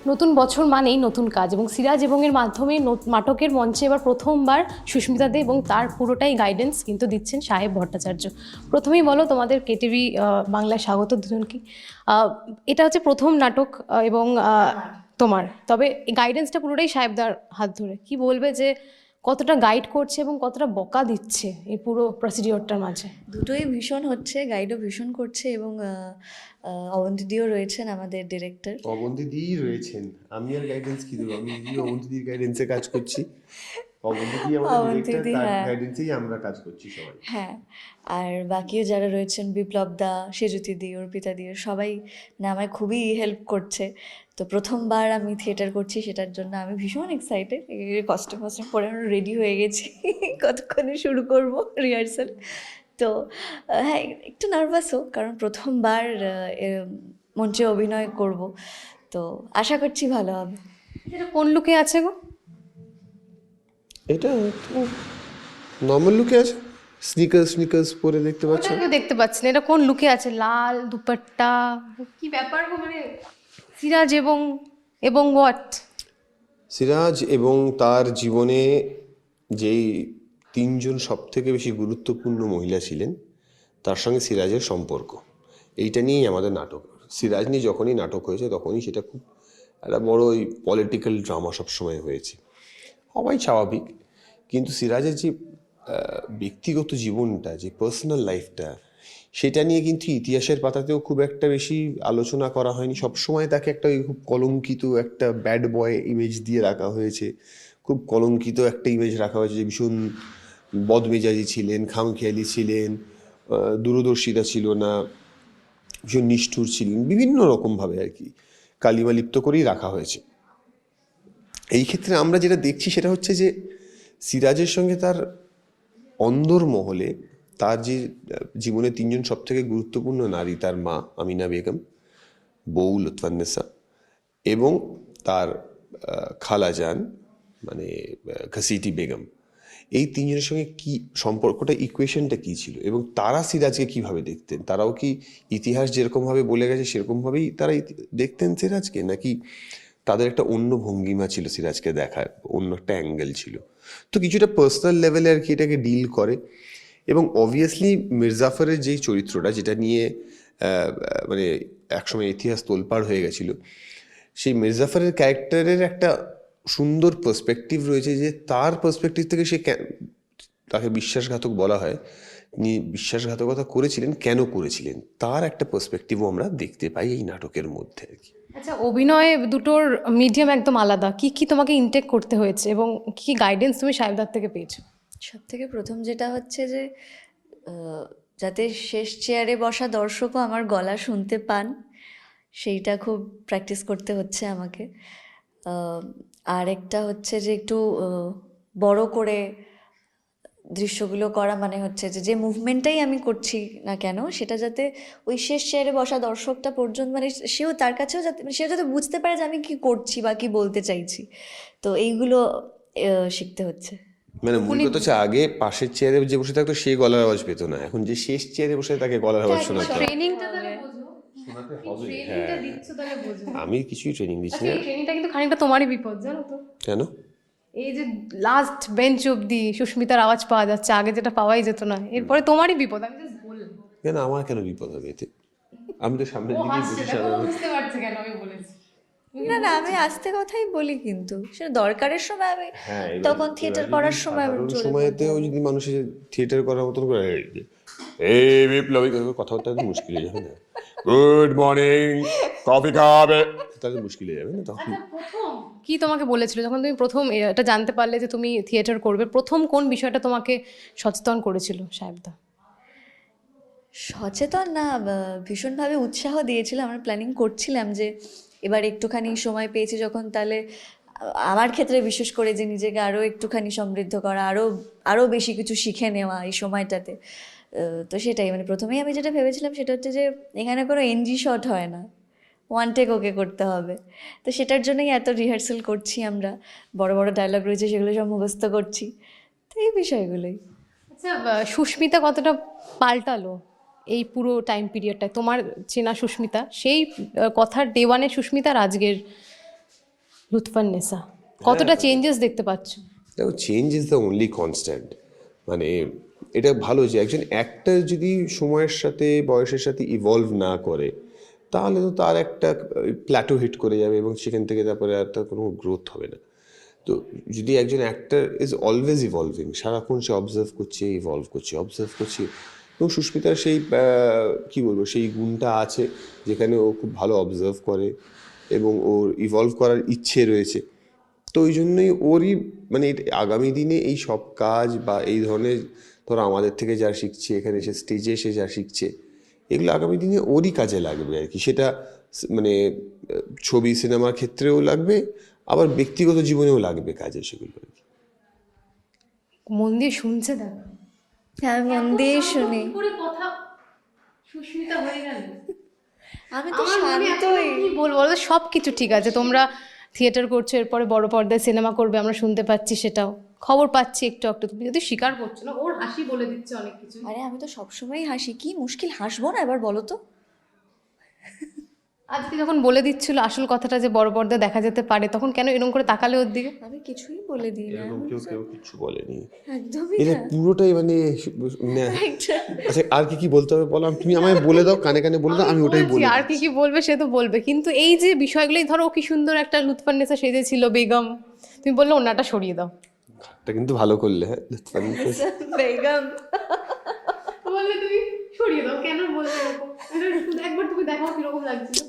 নতুন বছর মানেই নতুন কাজ, এবং সিরাজ এবং এর মাধ্যমে নাটকের মঞ্চে এবার প্রথমবার সুস্মিতা দে এবং তার পুরোটাই গাইডেন্স কিন্তু দিচ্ছেন সাহেব ভট্টাচার্য। প্রথমেই বলো তোমাদের কেটিভি বাংলায় স্বাগত দুজনকে। এটা হচ্ছে প্রথম নাটক এবং তোমার, তবে গাইডেন্সটা পুরোটাই সাহেবদার হাত ধরে। কি বলবে যে কতটা গাইড করছে এবং কতটা বকা দিচ্ছে এই পুরো প্রসিডিওরটার মাঝে? দুটোই ভীষণ হচ্ছে, গাইডও ভীষণ করছে, এবং অবন্তিদিও রয়েছেন আমাদের ডিরেক্টর। অবন্তিদিই রয়েছেন, আমি আর গাইডেন্স কি দেবো? আমি নিজেই অবন্তিদির গাইডেন্সে কাজ করছি। অবন্তিদি আমাদের ডিরেক্টর, তার গাইডেন্সেই আমরা কাজ করছি সবাই। হ্যাঁ, আর বাকিও যারা রয়েছেন, বিপ্লব দা, সেজুতি দি, অর্পিতা দি, সবাই না আমায় খুবই হেল্প করছে। তো প্রথমবার আমি থিয়েটার করছি, সেটার জন্য আমি ভীষণ এক্সাইটেড। কস্টিউম পরে আমরা রেডি হয়ে গেছি, কতক্ষণে শুরু করব রিহার্সাল। তো হ্যাঁ, একটু নার্ভাসও, কারণ প্রথমবার মঞ্চে অভিনয় করব। তো আশা করছি ভালো হবে। এটা কোন লুকে আছে গো? এটা নর্মাল লুকে আছে, স্নিকার্স পরে দেখতে পাচ্ছ। কেউ দেখতে পাচ্ছি না, এটা কোন লুকে আছে? লাল দুপাট্টা, কি ব্যাপার গো? মানে সিরাজ এবং এবং হোয়াট? সিরাজ এবং তার জীবনে যেই তিনজন সব থেকে বেশি গুরুত্বপূর্ণ মহিলা ছিলেন, তার সঙ্গে সিরাজের সম্পর্ক, এইটা নিয়েই আমাদের নাটক। সিরাজ নিয়ে যখনই নাটক হয়েছে তখনই সেটা খুব একটা বড় ওই পলিটিক্যাল ড্রামা সবসময় হয়েছে, হওয়াই স্বাভাবিক। কিন্তু সিরাজের যে ব্যক্তিগত জীবনটা, যে পার্সোনাল লাইফটা, সেটা নিয়ে কিন্তু ইতিহাসের পাতাতেও খুব একটা বেশি আলোচনা করা হয়নি। সবসময় তাকে একটা খুব কলঙ্কিত একটা ব্যাড বয় ইমেজ দিয়ে রাখা হয়েছে, খুব কলঙ্কিত একটা ইমেজ রাখা হয়েছে, যে ভীষণ বদমেজাজি ছিলেন, খামখেয়ালি ছিলেন, দূরদর্শিতা ছিল না, ভীষণ নিষ্ঠুর ছিলেন, বিভিন্ন রকমভাবে আর কি কালিমা লিপ্ত করেই রাখা হয়েছে। এই ক্ষেত্রে আমরা যেটা দেখছি সেটা হচ্ছে যে সিরাজের সঙ্গে তার অন্দরমহলে তার যে জীবনে তিনজন সব থেকে গুরুত্বপূর্ণ নারী, তার মা আমিনা বেগম, বউ লুৎফান্নেসা, এবং তার খালাজান মানে ঘসিটি বেগম, এই তিনজনের সঙ্গে কি সম্পর্কটা, ইকুয়েশনটা কী ছিল, এবং তারা সিরাজকে কিভাবে দেখতেন? তারাও কি ইতিহাস যেরকমভাবে বলে গেছে সেরকমভাবেই তারা দেখতেন সিরাজকে, নাকি তাদের একটা অন্য ভঙ্গিমা ছিল সিরাজকে দেখার, অন্য একটা অ্যাঙ্গেল ছিল? তো কিছুটা পার্সোনাল লেভেলে আর কি এটাকে ডিল করে। এবং অবভিয়াসলি মির্জাফরের যেই চরিত্রটা, যেটা নিয়ে মানে একসময় ইতিহাস তোলপাড় হয়ে গেছিল, সেই মির্জাফরের ক্যারেক্টারের একটা সুন্দর পার্সপেক্টিভ রয়েছে, যে তার পার্সপেক্টিভ থেকে সে তাকে বিশ্বাসঘাতক বলা হয়, তিনি বিশ্বাসঘাতকতা করেছিলেন, কেন করেছিলেন, তার একটা পার্সপেক্টিভও আমরা দেখতে পাই এই নাটকের মধ্যে আর কি। আচ্ছা, অভিনয়ে দুটোর মিডিয়াম একদম আলাদা। কি কি তোমাকে ইনটেক করতে হয়েছে এবং কি গাইডেন্স তুমি সাহেবদার থেকে পেয়েছো? সব থেকে প্রথম যেটা হচ্ছে যে যাতে শেষ চেয়ারে বসা দর্শকও আমার গলা শুনতে পান, সেইটা খুব প্র্যাকটিস করতে হচ্ছে আমাকে। আর একটা হচ্ছে যে একটু বড় করে দৃশ্যগুলো করা, মানে হচ্ছে যে যে মুভমেন্টটাই আমি করছি না কেন, সেটা যাতে ওই শেষ চেয়ারে বসা দর্শকটা পর্যন্ত, মানে সেও তার কাছেও যাতে, সেও যাতে বুঝতে পারে যে আমি কি করছি বা কি বলতে চাইছি। তো এইগুলো শিখতে হচ্ছে। মানে মূল কথা হচ্ছে, আগে পাশের চেয়ারে যে বসে থাকতো সে গলার আওয়াজ পেত না, এখন যে শেষ চেয়ারে বসে তাকে গলার আওয়াজ শোনাতে হবে। ট্রেনিংটা তাহলে বোঝো, শোনাতে হবে, ট্রেনিংটা দিচ্ছ তাহলে বোঝো। আমি কিছুই ট্রেনিং দিচ্ছি আচ্ছা, না। এই ট্রেনিংটা কিন্তু খানিকটা তোমারই বিপদ, জানো তো? কেন? এই যে লাস্ট বেঞ্চ অবধি সুস্মিতার আওয়াজ পাওয়া যাচ্ছে, আগে যেটা পাওয়াই যেত না, এরপরে তোমারই বিপদ। আমি জাস্ট বললাম। কেন আমার কেন বিপদ হবে এতে? আমি তো সামনের দিকেই বসে বুঝতে পারছে কেন আমি বলেছি। না না, আমি আস্তে কথাই বলি, কিন্তু সেটা দরকারের সময় আমি, হ্যাঁ, তখন থিয়েটার করার সময় আমি জোরে সময়তেও যদি মানুষের থিয়েটার করার মতন করে এই বিপ্লবী কথাবার্তা মুশকিল হয়ে যাবে না, গুড মর্নিং কফি খাবে, তাহলে মুশকিল হয়ে যাবে না তখন। কি তোমাকে বলেছিল যখন তুমি প্রথম এটা জানতে পারলে যে তুমি থিয়েটার করবে? প্রথম কোন বিষয়টা তোমাকে সচেতন করেছিল সাহেবদা? সচেতন না, ভীষণভাবে উৎসাহ দিয়েছিল। আমরা প্ল্যানিং করছিলাম যে এবার একটুখানি সময় পেয়েছি যখন, তাহলে আমার ক্ষেত্রে বিশেষ করে যে নিজেকে আরও একটুখানি সমৃদ্ধ করা, আরও বেশি কিছু শিখে নেওয়া এই সময়টাতে। তো সেটাই, মানে প্রথমেই আমি যেটা ভেবেছিলাম সেটা হচ্ছে যে এখানে কোনো এনজি শট হয় না, ওয়ান টেক ওকে করতে হবে। তো সেটার জন্যই এত রিহার্সাল করছি আমরা, বড় বড় ডায়লগ রয়েছে সেগুলো সব মুখস্থ করছি। তো এই বিষয়গুলোই। আচ্ছা, সুস্মিতা কতটা পাল্টালো এই পুরো টাইম পিরিয়ডটায়? তোমার চেনা সুস্মিতা, সেই কথার ডে ওয়ানের সুস্মিতার আজকের লুৎফান্নেসা, কতটা চেঞ্জেস দেখতে পাচ্ছ? দেখো, change is the only constant. মানে এটা ভালো যে একজন অ্যাক্টর যদি সময়ের সাথে বয়সের সাথে ইভলভ না করে তাহলে তো তার একটা প্ল্যাটো হিট করে যাবে এবং সেখান থেকে তারপরে আর তার কোনো গ্রোথ হবে না। তো যদি একজন অ্যাক্টর ইজ অলওয়েজ ইভলভিং, সারাক্ষণ সে অবজার্ভ করছে, ইভলভ করছে, অবজার্ভ করছে, এবং সুস্মিতার সেই কী বলবো, সেই গুণটা আছে যেখানে ও খুব ভালো অবজার্ভ করে এবং ওর ইভলভ করার ইচ্ছে রয়েছে। তো ওই জন্যই ওরই মানে আগামী দিনে এই সব কাজ বা এই ধরনের, ধরো আমাদের থেকে যা শিখছে, এখানে এসে স্টেজে এসে যা শিখছে, এগুলো আগামী দিনে ওরই কাজে লাগবে আর কি। সেটা মানে ছবি সিনেমার ক্ষেত্রেও লাগবে, আবার ব্যক্তিগত জীবনেও লাগবে কাজে সেগুলো আর কি। মন দিয়ে শুনছে দেখো, হ্যাঁ মন দিয়ে শুনি। কথা সুস্মিতা হয়ে গেল। আমি তো আমার মনে এখন শান্তই। কি বলবো বলো, সব কিছু ঠিক আছে, তোমরা থিয়েটার করছো, এরপরে বড় পর্দায় সিনেমা করবে, আমরা শুনতে পাচ্ছি, সেটাও খবর পাচ্ছি একটু একটু। তুমি যদি স্বীকার করছো না, ওর হাসি বলে দিচ্ছে অনেক কিছু। আরে আমি তো সবসময়ই হাসি, কি মুশকিল হাসবো না এবার বলো তো? আজকে যখন বলে দিচ্ছিল আসল কথাটা যে বড় পর্দায় দেখা যেতে পারে, তখন কেন এরকম করে তাকালে ওর দিকে? আমি কিছুই বলে দিই না, এরকম কেউ কিছু বলেনি, একদমই এটা না। পুরোটাই মানে আচ্ছা আর কি কি বলতে হবে বলো, তুমি আমায় বলে দাও, কানে কানে বলে দাও, আমি ওটাই বলছি, বলি। আর কি কি বলবে সে তো বলবে, কিন্তু এই যে বিষয়গুলোই ধরো, ও কি সুন্দর একটা লুৎফান্নেসা সেজেছিল বেগম, তুমি বললে ওনাটা সরিয়ে দাও, ঘাটটা কিন্তু ভালো করলে। হ্যাঁ, বেগম বললে তুমি সরিয়ে দাও, কেন বললে এরকম? একবার তুমি দেখাও কিরকম লাগছিল।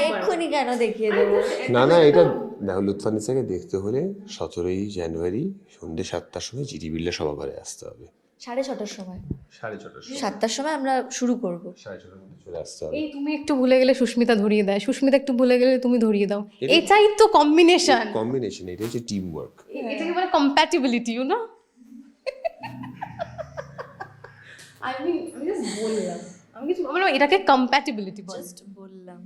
এক্ষুনি কেন দেখিয়ে দেবো? না না, এটা দেখো, লুৎফান্নেসাকে দেখতে হলে 17ই জানুয়ারি সন্ধ্যে 7টার সময় জিডি বিড়লা সভাঘরে আসতে হবে। 6:30টার সময়, 6:30 7টার সময় আমরা শুরু করব। 6:30 মধ্যে চলে আসতে হবে। এই তুমি একটু ভুলে গেলে সুস্মিতা ধরিয়ে দেয়, সুস্মিতা একটু ভুলে গেলে তুমি ধরিয়ে দাও, এটাই তো কম্বিনেশন, কম্বিনেশন, এটা হচ্ছে টিম ওয়ার্ক। এটাকে বলে কম্প্যাটিবিলিটি, ইউ নো। আমি জাস্ট বললাম, আমি কিছু বললাম, এটাকে কম্প্যাটিবিলিটি বলে। জাস্ট বললাম।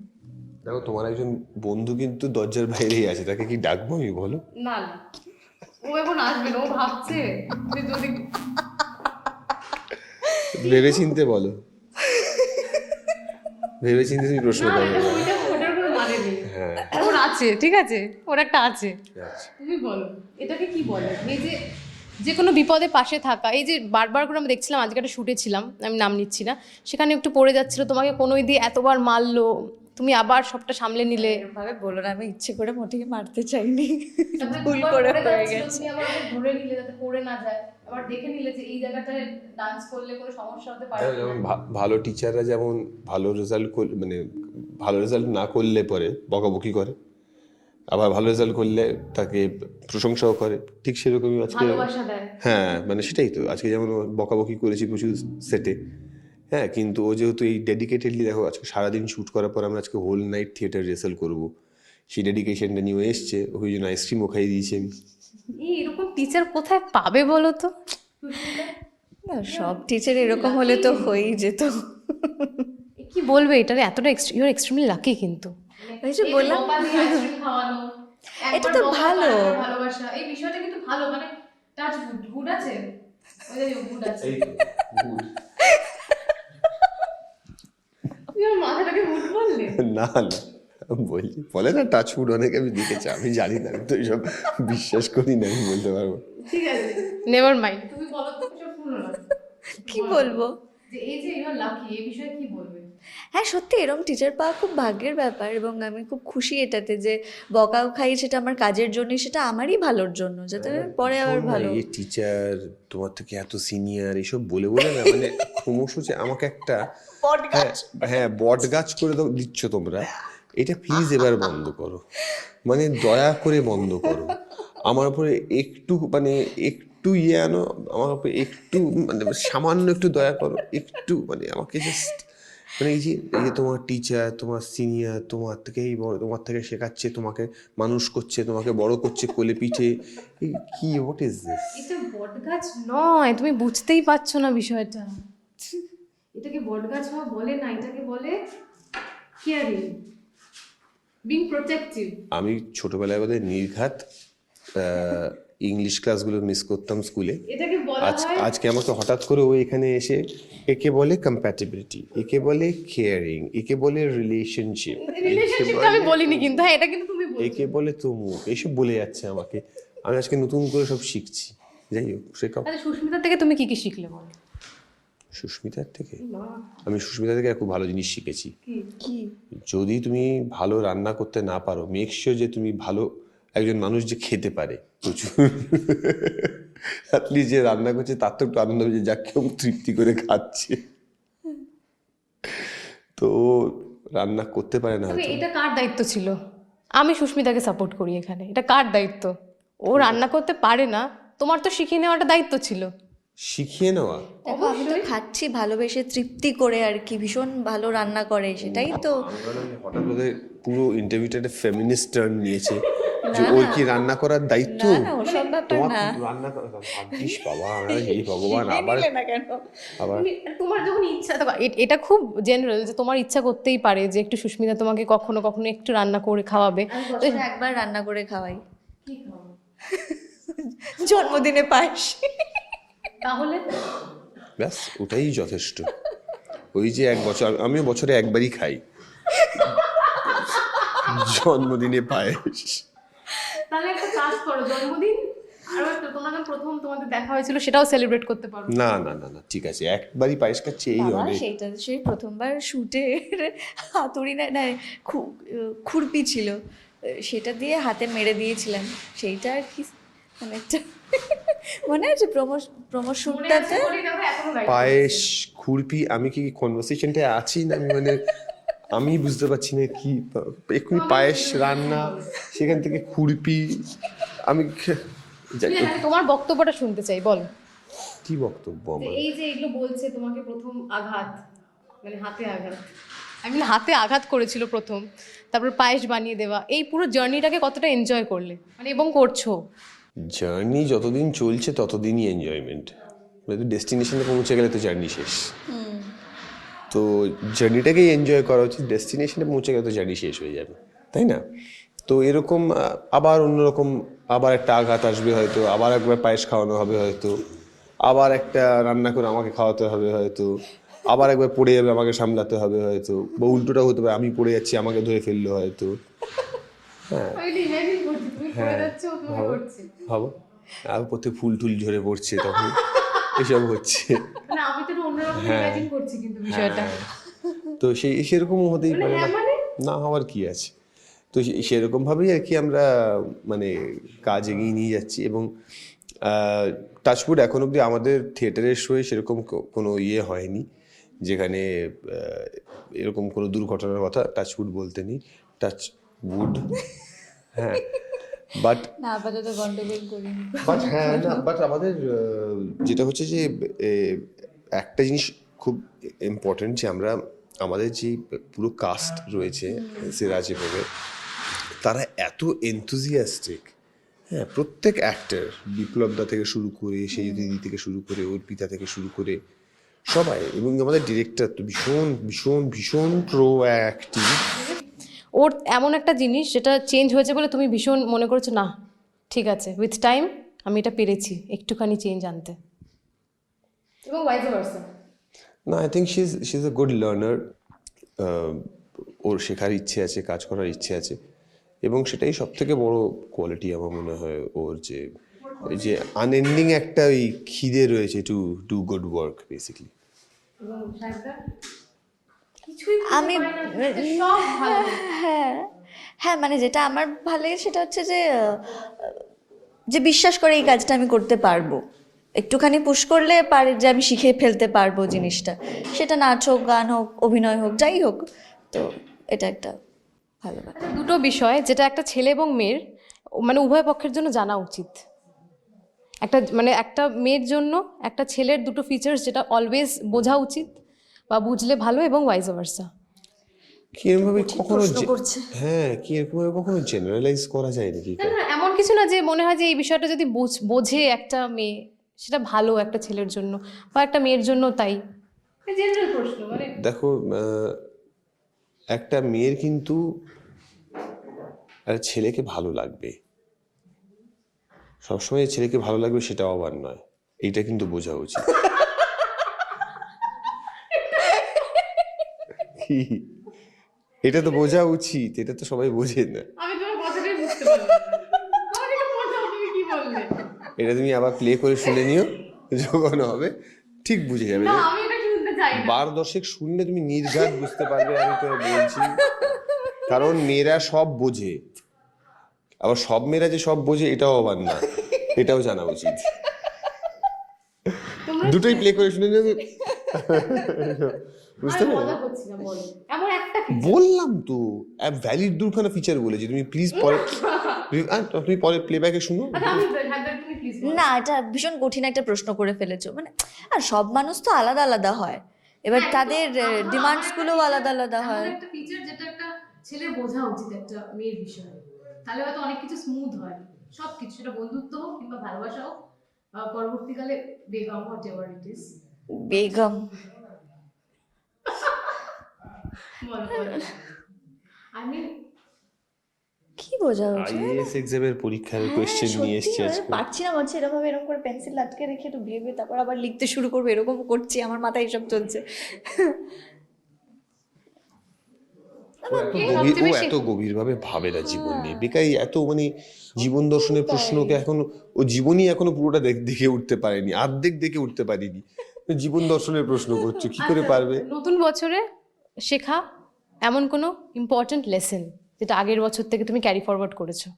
দেখো, তোমার একজন বন্ধু কিন্তু দরজার বাইরেই আছে, তাকে কি ডাকবো আমি বলো? না না, ও এখন আসবে না, ও ভাবছে যে যদি ভেবেচিন্তে বলো, ভেবেচিন্তে তুমি প্রশ্ন না, করো। এটা ওটার কোনো মানে নেই, হ্যাঁ, ওর আছে, ঠিক আছে, ওর একটা আছে। আচ্ছা। তুমি বলো এটাকে কি বলে? এই যে যে কোনো বিপদে পাশে থাকা, এই যে বারবার করে আমি দেখছিলাম, আজকে একটা শুটে ছিলাম, আমি নাম নিচ্ছি না, সেখানে একটু পড়ে যাচ্ছিল, তোমাকে কোনো দিয়ে এতবার মারলো, তুমি আবার সবটা সামলে নিলে। এভাবে বলো না, আমি ইচ্ছে করে মোটেই মারতে চাইনি, তারপরে ভুল দুবার করে পড়ে হয়ে যাচ্ছিল, গেছে। তুমি আবার ওকে ধরে নিলে যাতে পড়ে না যায়, আবার দেখে নিলে যে এই জায়গাটায় ডান্স করলে কোনো সমস্যা হতে পারে দেখো, যেমন ভালো টিচাররা যেমন ভালো রেজাল্ট মানে ভালো রেজাল্ট না করলে পরে বকাবকি করে, আবার ভালো রেজাল্ট করলে তাকে প্রশংসাও করে, ঠিক সেরকমই আজকে। ভালোবাসা দেয়। হ্যাঁ, মানে সেটাই তো, আজকে যেমন ও বকাবকি করেছি প্রচুর সেটে, হ্যাঁ, কিন্তু ও যেহেতু এই ডেডিকেটেডলি, দেখো আজকে সারাদিন শ্যুট করার পর আমরা আজকে হোল নাইট থিয়েটার রিহার্সাল করবো, সেই ডেডিকেশনটা নিয়ে এসছে, ওই জন্য আইসক্রিমও খাইয়ে দিয়েছি আমি। এই এরকম টিচার কোথায় পাবে বলো তো? না, সব টিচার এরকম হলে তো হয়েই যেত। কি বলবে এটার, এতটা ইউর এক্সট্রিমলি লাকি কিন্তু। ওই যে বললাম, এটা তো ভালো। ভালোবাসা, এই বিষয়টা কিন্তু ভালো, মানে টাচ গুড আছে, ওই যে গুড আছে, তুমি আমার মাথাটাকে গুড বললে। না না, বলি বলে না টাচ ফুড, অনেকে আমি দেখেছি, আমি জানি না, আমি তো এইসব বিশ্বাস করি না, আমি বলতে পারবো। ঠিক আছে, নেভার মাইন্ড, তুমি বলো তো, কিছু শুনো না, কি বলবো? যে এই যে ইউর লাকি, এই বিষয়ে কি বলবে? হ্যাঁ সত্যি এরকম টিচার পাওয়া খুব ভাগ্যের ব্যাপার, এবং আমি খুব খুশি এটাতে যে বকাও খাই সেটা আমার কাজের জন্যই, সেটা আমারই ভালোর জন্য, যাতে আমি পরে আবার ভালো। এই টিচার তোমার থেকে এত সিনিয়র এইসব বলে বলে না, মানে ক্রমশ যে আমাকে একটা হ্যাঁ বট গাছ করে দিচ্ছ তোমরা, এটা প্লিজ এবার বন্ধ করো, মানে দয়া করে বন্ধ করো। আমার উপরে একটু মানে একটু আনো, আমার উপরে একটু মানে সামান্য একটু দয়া করো, একটু মানে আমাকে জাস্ট মানে এই যে তোমার টিচার, তোমার সিনিয়র, তোমার থেকেই বড়, তোমার থেকে শেখাচ্ছে, তোমাকে মানুষ করছে, তোমাকে বড় করছে কোলে পিঠে, কি হোয়াট ইজ দিস? এটা বটগাছ নয়, তুমি বুঝতেই পারছো না বিষয়টা, এটাকে বটগাছ হওয়া বলে না, এটাকে বলে কেয়ারিং, বিং প্রোটেক্টিভ। আমি ছোটবেলায় বোধহয় নির্ঘাত ইংলিশ ক্লাসগুলো মিস করতাম স্কুলে, এটাকে বলা হয়, আজকে আমাকে হঠাৎ করে ও এখানে এসে একে বলে কম্প্যাটিবিলিটি, একে বলে কেয়ারিং, একে বলে রিলেশনশিপ। রিলেশনশিপটা আমি বলিনি কিন্তু, হ্যাঁ এটা কিন্তু তুমি একে বলে তমুক, এইসব বলে যাচ্ছে আমাকে। আমি আজকে নতুন করে সব শিখছি। যাই হোক, সে আচ্ছা, সুস্মিতা থেকে তুমি কি কি শিখলে বলো? সুস্মিতার থেকে আমি সুস্মিতা থেকে খুব ভালো জিনিস শিখেছি। কি? যদি তুমি ভালো রান্না করতে না পারো, মেক শিওর যে তুমি ভালো একজন মানুষ যে খেতে পারে প্রচুর। অ্যাটলিস্ট যে রান্না করছে তার তো একটু আনন্দ হবে যে যাক কেউ তৃপ্তি করে খাচ্ছে। তো রান্না করতে পারে না তবে হয়তো। এটা কার দায়িত্ব ছিল? আমি সুস্মিতাকে সাপোর্ট করি এখানে। এটা কার দায়িত্ব? ও রান্না করতে পারে না, তোমার তো শিখিয়ে নেওয়াটা দায়িত্ব ছিল। শিখিয়ে নেওয়া। দেখো আমি তো খাচ্ছি ভালোবেসে তৃপ্তি করে আর কি, ভীষণ ভালো রান্না করে, সেটাই তো। হঠাৎ ওদের পুরো ইন্টারভিউটা একটা ফেমিনিস্ট টার্ন নিয়েছে যে ওর কি রান্না করার দায়িত্ব। না না, ওসব ব্যাপার তোমার না। রান্না ভাগ্যিস বাবা, হে ভগবান, আবার নিলে না কেন? আবার তোমার যখন ইচ্ছা, দেখো এটা খুব জেনারেল যে তোমার ইচ্ছা করতেই পারে যে একটু সুস্মিতা তোমাকে কখনো কখনো একটু রান্না করে খাওয়াবে। বছরে একবার রান্না করে খাওয়াই, জন্মদিনে পায়েস। তাহলে ব্যাস ওটাই যথেষ্ট। ওই যে এক বছর, আমিও বছরে একবারই খাই, জন্মদিনে পায়েস। তাহলে একটা কাজ করো, জন্মদিন আরো একটা, তোমরা যখন প্রথম তোমাদের দেখা হয়েছিল সেটাও সেলিব্রেট করতে পারো। না না না না, ঠিক আছে, একবারই পায়েস খাচ্ছি এই বাবা, অনেক। সেইটা সেই প্রথমবার শুটে হাতুড়ি না না খুরপি ছিল, সেটা দিয়ে হাতে মেরে দিয়েছিলাম, সেইটা আর কি অনেকটা মনে আছে প্রমোশনটাতে। পায়েস, খুরপি, আমি কি কনভারসেশনটা আছি না? আমি মানে আমি বুঝতে পারছি না কি এক্ষুনি পায়েস রান্না, সেখান থেকে খুরপি, আমি যাই হোক, তোমার বক্তব্যটা শুনতে চাই, বল। কি বক্তব্য আমার? এই যে এগুলো বলছে তোমাকে প্রথম আঘাত, মানে হাতে আঘাত, আমি হাতে আঘাত করেছিল প্রথম, তারপর পায়েস বানিয়ে দেওয়া, এই পুরো জার্নিটাকে কতটা এনজয় করলে, মানে এবং করছো? জার্নি যতদিন চলছে ততদিনই এনজয়মেন্ট, মানে ডেস্টিনেশনে পৌঁছে গেলে তো জার্নি শেষ। তো জার্নিটাকেই এনজয় করা উচিত, ডেস্টিনেশনে পৌঁছে গেলে তো জার্নি শেষ হয়ে যাবে, তাই না? তো এরকম আবার অন্যরকম আবার একটা আঘাত আসবে হয়তো, আবার একবার পায়েস খাওয়ানো হবে হয়তো, আবার একটা রান্না করে আমাকে খাওয়াতে হবে হয়তো, আবার একবার পড়ে যাবে আমাকে সামলাতে হবে হয়তো, বা উল্টোটা হতে পারে আমি পড়ে যাচ্ছি আমাকে ধরে ফেললো হয়তো। ভাবো আর প্রত্যেক ফুল টুল ঝরে পড়ছে তখন, এসব হচ্ছে। তো সেরকম হতেই পারে না, না হওয়ার কি আছে। তো সেরকম ভাবেই আর কি আমরা মানে কাজ এগিয়ে নিয়ে যাচ্ছি। এবং টাচউড এখন অবধি আমাদের থিয়েটারের শোয়ে সেরকম কোনো ইয়ে হয়নি যেখানে এরকম কোনো দুর্ঘটনার কথা টাচউড বলতে নেই, টাচউড। হ্যাঁ, বাট না আপাতত গন্ডগোল করিনি। বাট হ্যাঁ না, বাট আমাদের যেটা হচ্ছে যে একটা জিনিস খুব ইম্পর্টেন্ট যে আমরা আমাদের যে পুরো কাস্ট রয়েছে সিরাজ এভাবে, তারা এত এনথুজিয়াস্টিক। হ্যাঁ, প্রত্যেক অ্যাক্টর, বিপ্লবদা থেকে শুরু করে, সেই দিদি থেকে শুরু করে, অর্পিতা থেকে শুরু করে সবাই, এবং আমাদের ডিরেক্টর তো ভীষণ ভীষণ ভীষণ প্রোঅ্যাক্টিভ। ওর এমন একটা জিনিস যেটা চেঞ্জ হয়েছে বলে তুমি ভীষণ মনে করছো, না ঠিক আছে, উইথ টাইম আমি এটা পেরেছি একটুখানি চেঞ্জ আনতে, এবং ভাইস ভার্সা। না, I think she is a good learner. ওর শেখার ইচ্ছে আছে, কাজ করার ইচ্ছে আছে, এবং সেটাই সব থেকে বড় কোয়ালিটি আমার মনে হয় ওর, যে আনএন্ডিং একটা ওই খিদে রয়েছে to do good work basically. আমি হ্যাঁ হ্যাঁ, মানে যেটা আমার ভালো লাগে সেটা হচ্ছে যে যে বিশ্বাস করে এই কাজটা আমি করতে পারবো, একটুখানি পুশ করলে পারে যে আমি শিখে ফেলতে পারবো জিনিসটা, সেটা নাচ হোক, গান হোক, অভিনয় হোক, যাই হোক। তো এটা একটা ভালো ব্যাপার। দুটো বিষয় যেটা একটা ছেলে এবং মেয়ের, মানে উভয় পক্ষের জন্য জানা উচিত। একটা মানে একটা মেয়ের জন্য একটা ছেলের দুটো ফিচার্স যেটা অলওয়েজ বোঝা উচিত বা বুঝলে ভালো, এবং ভাইস ভার্সা। কি এরকমভাবে কখনো হ্যাঁ, কি এরকমভাবে কখনো জেনারেলাইজ করা যায় নাকি? না, এমন কিছু না যে মনে হয় যে এই বিষয়টা যদি বোঝে একটা মেয়ে সেটা ভালো একটা ছেলের জন্য বা একটা মেয়ের জন্য, তাই জেনারেল প্রশ্ন। মানে দেখো, একটা মেয়ের কিন্তু একটা ছেলেকে ভালো লাগবে, সবসময় ছেলেকে ভালো লাগবে সেটাও আবার নয়, এইটা কিন্তু বোঝা উচিত। কি এটা তো বোঝা উচিত, এটা তো সবাই বোঝে না। আমি তোমার কথাটা কি বললে? এটা তুমি আবার প্লে করে শুনে নিও, যখন হবে ঠিক বুঝে যাবে। না, আমি এটা শুনতে চাই না। 12 শুনলে তুমি নির্ঘাত বুঝতে পারবে আমি তো বলছি। কারণ মেয়েরা সব বোঝে, আবার সব মেয়েরা যে সব বোঝে এটাও আবার না, এটাও জানা উচিত। দুটোই প্লে করে শুনে নেবে, বুঝতে আমি পারলে? মজা করছি না, বলো এমন একটা feature। বললাম তো ভ্যালিড দুখানা ফিচার বলেছি, তুমি প্লিজ পরে তুমি পরে প্লেব্যাকে শুনো। আচ্ছা, আমি তুমি প্লিজ না, এটা ভীষণ কঠিন একটা প্রশ্ন করে ফেলেছো। মানে আর সব মানুষ তো আলাদা আলাদা হয়, এবার তাদের ডিমান্ডস গুলোও আলাদা আলাদা হয়। একটা ফিচার যেটা একটা ছেলে বোঝা উচিত একটা মেয়ের বিষয়ে, তাহলে হয়তো অনেক কিছু স্মুথ হয়, সব কিছু, সেটা বন্ধুত্ব হোক কিংবা ভালোবাসা হোক, পরবর্তীকালে বেগম হোয়াট এভার ইট ইজ। বেগম আই মিন কি বোঝা হচ্ছে? আইএএস এক্সামের পরীক্ষার হ্যাঁ, কোশ্চেন নিয়ে এসেছি সত্যি আজকে। পারছি না, বলছি এরকম ভাবে এরকম করে পেন্সিল আটকে রেখে একটু ভেবে তারপর আবার লিখতে শুরু করবো, এরকম করছি, আমার মাথায় এসব চলছে। ও এত গভীরভাবে ভাবে না জীবন নিয়ে, বেকার এত মানে জীবন দর্শনের প্রশ্নকে এখন ও জীবনই এখনো পুরোটা দেখে উঠতে পারেনি, অর্ধেক দেখে উঠতে পারিনি, জীবন দর্শনের প্রশ্ন করছো, কি করে পারবে? নতুন বছরে শেখা এমন কোনো ইম্পর্ট্যান্ট লেসন যেটা আগের বছর থেকে তুমি ক্যারি ফরওয়ার্ড করেছো?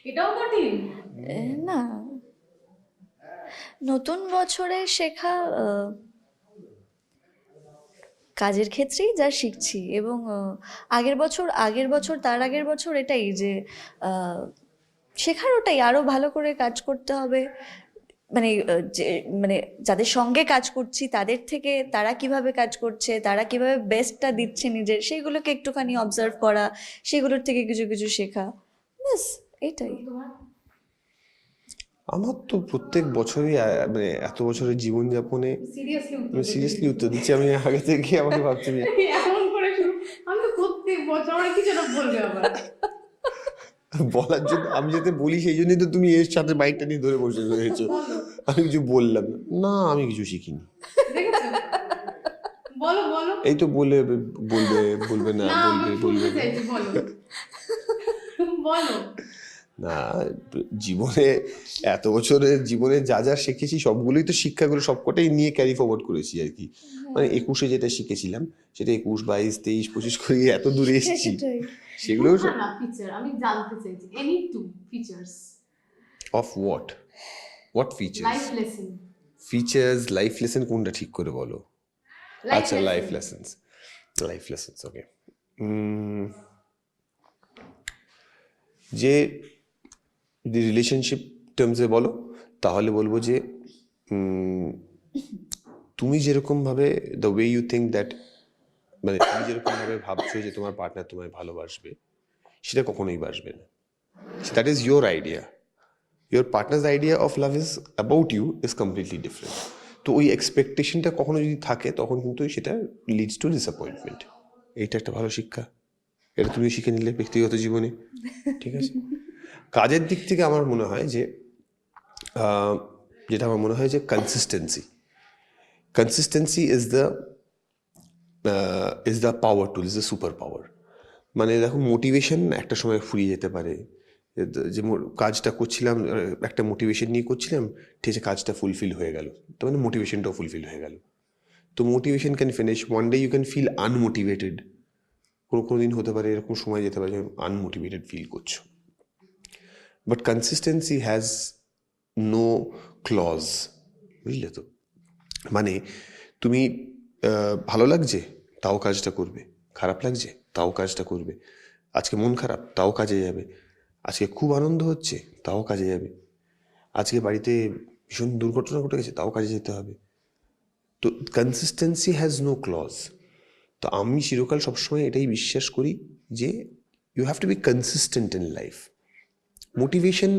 এটাও কঠিন না, নতুন বছরে শেখা কাজের ক্ষেত্রেই যা শিখছি, এবং আগের বছর তার আগের বছর এটাই যে শেখার ওটাই আরো ভালো করে কাজ করতে হবে। মানে যে মানে যাদের সঙ্গে কাজ করছি তাদের থেকে তারা কিভাবে কাজ করছে, তারা কিভাবে বেস্টটা দিচ্ছে নিজের, সেইগুলোকে একটুখানি অবজার্ভ করা, সেগুলোর থেকে কিছু কিছু শেখা, ব্যাস এটাই। আমার তো প্রত্যেক বছরই মানে এত বছরের জীবনযাপনে সিরিয়াসলি উত্তর দিচ্ছি আমি আগে থেকে, আমাকে ভাবছি এমন করে শুরু, আমি তো প্রত্যেক বছর আমার কিছু না বলবে আবার বলার জন্য, আমি যাতে বলি সেই জন্যই তো তুমি এর সাথে বাইকটা নিয়ে ধরে বসে রয়েছো। আমি কিছু বললাম না, আমি কিছু শিখিনি। দেখেছো? বলো বলো। এই তো বলবে না, না, আমি বলবে শুনতে না। চাইছি, বলো বলো। না, জীবনে এত বছরের জীবনে যা যা শিখেছি সবগুলোই তো শিক্ষাগুলো সবকটাই নিয়ে ক্যারি ফরওয়ার্ড করেছি আর কি। মানে 21-এ যেটা শিখেছিলাম সেটা 21, 22, 23, 25 করে এত দূরে এসেছি, সেগুলো না ফিচার আমি জানতে চাইছি, any two features of what features? Life lesson. Features, life lesson কোনটা ঠিক করে বলো? আচ্ছা, লাইফ লেসন্স ওকে। যে রিলেশনশিপ টার্মসে বলো তাহলে বলবো যে তুমি যেরকমভাবে the way you think that, মানে তুমি যেরকমভাবে ভাবছো যে তোমার পার্টনার তোমায় ভালোবাসবে, সেটা কখনোই বাসবে না। That is your idea. Your partner's idea of love is about you is completely different. তো ওই এক্সপেকটেশনটা কখনো যদি থাকে তখন কিন্তু সেটা লিডস টু ডিসঅ্যাপয়েন্টমেন্ট। এইটা একটা ভালো শিক্ষা, এটা তুমি শিখে নিলে ব্যক্তিগত জীবনে, ঠিক আছে? কাজের দিক থেকে আমার মনে হয় যে consistency is the power tool, is the super power. মানে দেখো, মোটিভেশন একটা সময় ফুরিয়ে যেতে পারে, যে কাজটা করছিলাম একটা মোটিভেশন নিয়ে করছিলাম, ঠিক আছে কাজটা ফুলফিল হয়ে গেল, তো মানে মোটিভেশনটাও ফুলফিল হয়ে গেল। তো motivation can finish, one day you can feel unmotivated, কোনো দিন হতে পারে এরকম সময় যেতে পারে আনমোটিভেটেড ফিল করছো। But consistency has no clause, বুঝলে তো? মানে তুমি ভালো লাগছে তাও কাজটা করবে, খারাপ লাগছে তাও কাজটা করবে, আজকে মন খারাপ তাও কাজে যাবে, আজকে খুব আনন্দ হচ্ছে তাও কাজে যাবে, আজকে বাড়িতে ভীষণ দুর্ঘটনা ঘটে গেছে তাও কাজে যেতে হবে। তো কনসিস্টেন্সি হ্যাজ নো ক্লজ। তো আমি চিরকাল সবসময় এটাই বিশ্বাস করি যে you have to be consistent in life. Motivation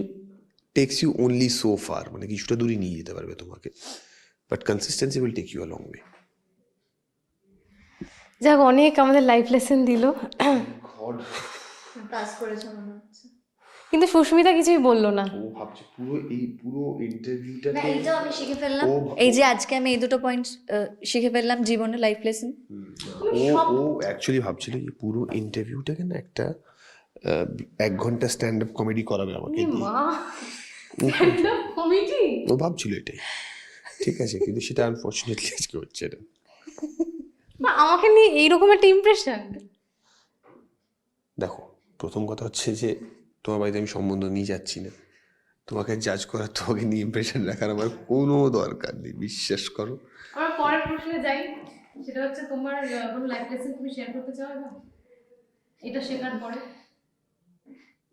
takes you only so far, মানে কিছুটা দূরই নিয়ে যেতে পারবে তোমাকে, but consistency will take you a long way. যাক, অনেক আমাদের লাইফ লেসন দিল। কাজ করেছে মনে হচ্ছে। কিন্তু সুস্মিতা কিছুই বললো না। ও ভাবছে পুরো ইন্টারভিউটাকে এইটাও আমি শিখে ফেললাম, ও- এই যে আজকে আমি এই দুটো পয়েন্ট শিখে ফেললাম জীবনে, লাইফ লেসন। ও অ্যাকচুয়ালি ভাবছিল যে পুরো ইন্টারভিউটাকে না একটা 1 ঘন্টা স্ট্যান্ড আপ কমেডি করাবে আমাকে দিয়ে। মা stand-up comedy? ও ভাবছিল এটাই, ঠিক আছে, কিন্তু সেটা আনফর্চুনেটলি আজকে হচ্ছে না। না, আমাকে নিয়ে এইরকম একটা ইমপ্রেশন। দেখো, প্রথম কথা হচ্ছে যে তোমার বাড়িতে আমি সম্বন্ধ নিয়ে যাচ্ছি না, তোমাকে জাজ করার, তোমাকে নিয়ে ইমপ্রেশন রাখার আমার কোনো দরকার নেই, বিশ্বাস করো। আমরা পরের প্রশ্নে যাই, সেটা হচ্ছে তোমার কোনো লাইফ লেসন তুমি শেয়ার করতে চাও এবার এটা শেখার পরে?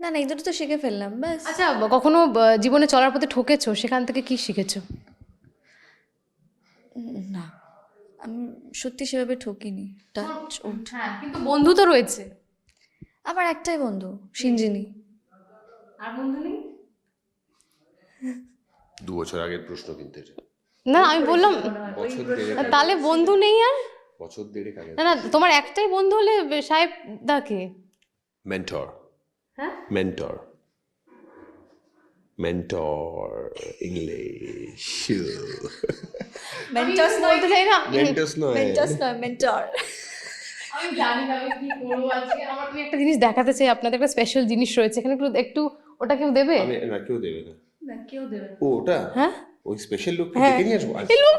না না, এই দুটো তো শিখে ফেললাম ব্যাস। আচ্ছা, কখনো জীবনে চলার পথে ঠকেছো, সেখান থেকে কি শিখেছো? না, আমি সত্যি সেভাবে ঠকিনি। Touch would. হ্যাঁ, কিন্তু বন্ধু তো রয়েছে। আমার একটাই বন্ধু, সিঞ্জিনি। আর বন্ধু নেই? 2 বছর আগের প্রশ্ন কিন্তু এটা, না, আমি বললাম বছর দেড়েক আগে, তাহলে বন্ধু নেই আর? বছর দেড়েক আগে। না না, তোমার একটাই বন্ধু হলে সাহেব দাকে। মেন্টর, হ্যাঁ, মেন্টর, মেন্টর ইংলিশ। মেন্টস বলতে চাই না। মেন্টস নয়, মেন্টস নয়, মেন্টর। আমি জানি না আমি কি করবো আজকে। আমার আমি একটা জিনিস দেখাতে চাই আপনাদের, একটা স্পেশাল জিনিস রয়েছে এখানে, একটু ওটা কেউ দেবে? আমি না, কেউ দেবে না। না, কেউ দেবে না। ও ওটা, হ্যাঁ, ওই স্পেশাল লোককে হ্যাঁ। ডেকে নিয়ে আসবো আজ। এই লোক,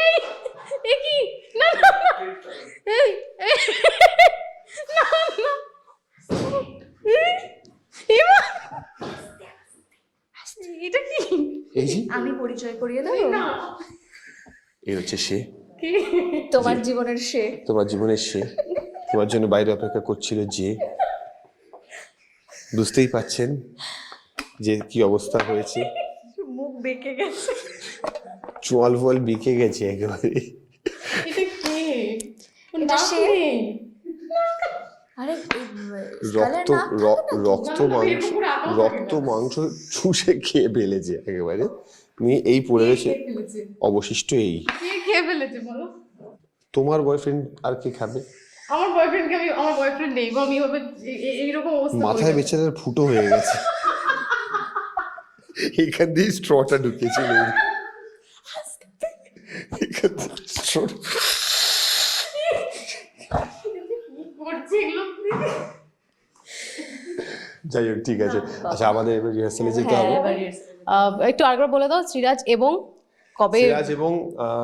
এই এই কি, না না, এই এই, না না, এই মা, এটা কি? এই যে আমি পরিচয় করিয়ে দেবো, না, এই হচ্ছে সে, কি? তোমার জীবনের সে। তোমার জীবনের সে, তোমার জন্য বাইরে অপেক্ষা করছিল যে। বুঝতেই পাচ্ছেন যে কি অবস্থা হয়েছে, মুখ বেঁকে গেছে। চোয়াল ফোয়াল বেঁকে গেছে একেবারে। এটা কে? এটা সে। নেই। আরে রক্ত রক্ত মাংস, রক্ত মাংস চুষে খেয়ে ফেলেছে একেবারে। নিয়ে এই পড়ে রয়েছে, কে ফেলেছে? অবশিষ্ট এই। কে খেয়ে ফেলেছে বলো? তোমার বয়ফ্রেন্ড আর কে খাবে? আমার বয়ফ্রেন্ডকে আমি, আমার বয়ফ্রেন্ড নেই, আমি এভাবে এইরকম অবস্থা মাথায় করি। বেচারার ফুটো হয়ে গেছে, এখান দিয়ে স্ট্রটা ঢুকেছিল, এখান থেকে straw টা- করছি এগুলো? যাই হোক, ঠিক আছে। আচ্ছা, আমাদের এবার রিহার্সালে যেতে হবে। একটু আরেকবার বলে দাও, শ্রীরাজ এবং কবে? সিরাজ এবং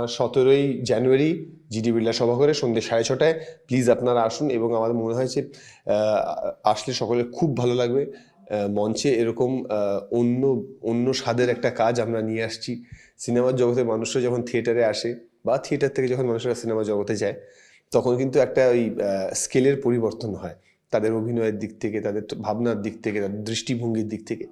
17ই জানুয়ারি জিডি বিড়লা সভাঘরে সন্ধ্যে 6:30টায়। প্লিজ আপনারা আসুন, এবং আমার মনে হয় যে আসলে সকলের খুব ভালো লাগবে। মঞ্চে এরকম অন্য অন্য স্বাদের একটা কাজ আমরা নিয়ে আসছি। সিনেমার জগতের মানুষরা যখন থিয়েটারে আসে, বা থিয়েটার থেকে যখন মানুষরা সিনেমা জগতে যায়, তখন কিন্তু একটা ওই স্কেলের পরিবর্তন হয়, তাদের অভিনয়ের দিক থেকে, তাদের ভাবনার দিক থেকে, তাদের দৃষ্টিভঙ্গির দিক থেকে।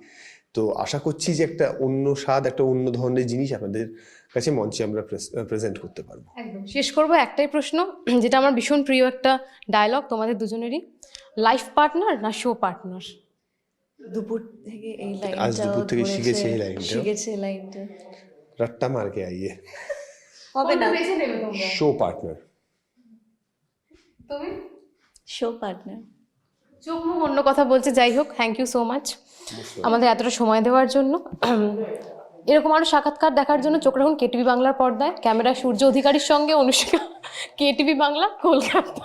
তো আশা করছি যে একটা অন্য স্বাদ, একটা অন্য ধরনের জিনিস আপনাদের কাছে মঞ্চে আমরা প্রেজেন্ট করতে পারবো। একদম শেষ করবো একটাই প্রশ্ন, যেটা আমার ভীষণ প্রিয় একটা ডায়লগ তোমাদের দুজনেরই। লাইফ পার্টনার না শো পার্টনার? দুপুর থেকে এই আজ লাইনটা দুপুর থেকে শিখেছে এই লাইনটা। শিখেছে এই লাইনটা। रट्टा मार के आइए, হবে না, বেছে নেবে তোমরা? Show partner. তুমি? Show partner. চোখ মুখ অন্য কথা বলছে, যাই হোক, থ্যাংক ইউ সো মাচ আমাদের এতটা সময় দেওয়ার জন্য। এরকম আরও সাক্ষাৎকার দেখার জন্য চোখ রাখুন কেটিভি বাংলার পর্দায়। ক্যামেরা সূর্য অধিকারীর সঙ্গে অনুষ্কা, কেটিভি বাংলা, কলকাতা।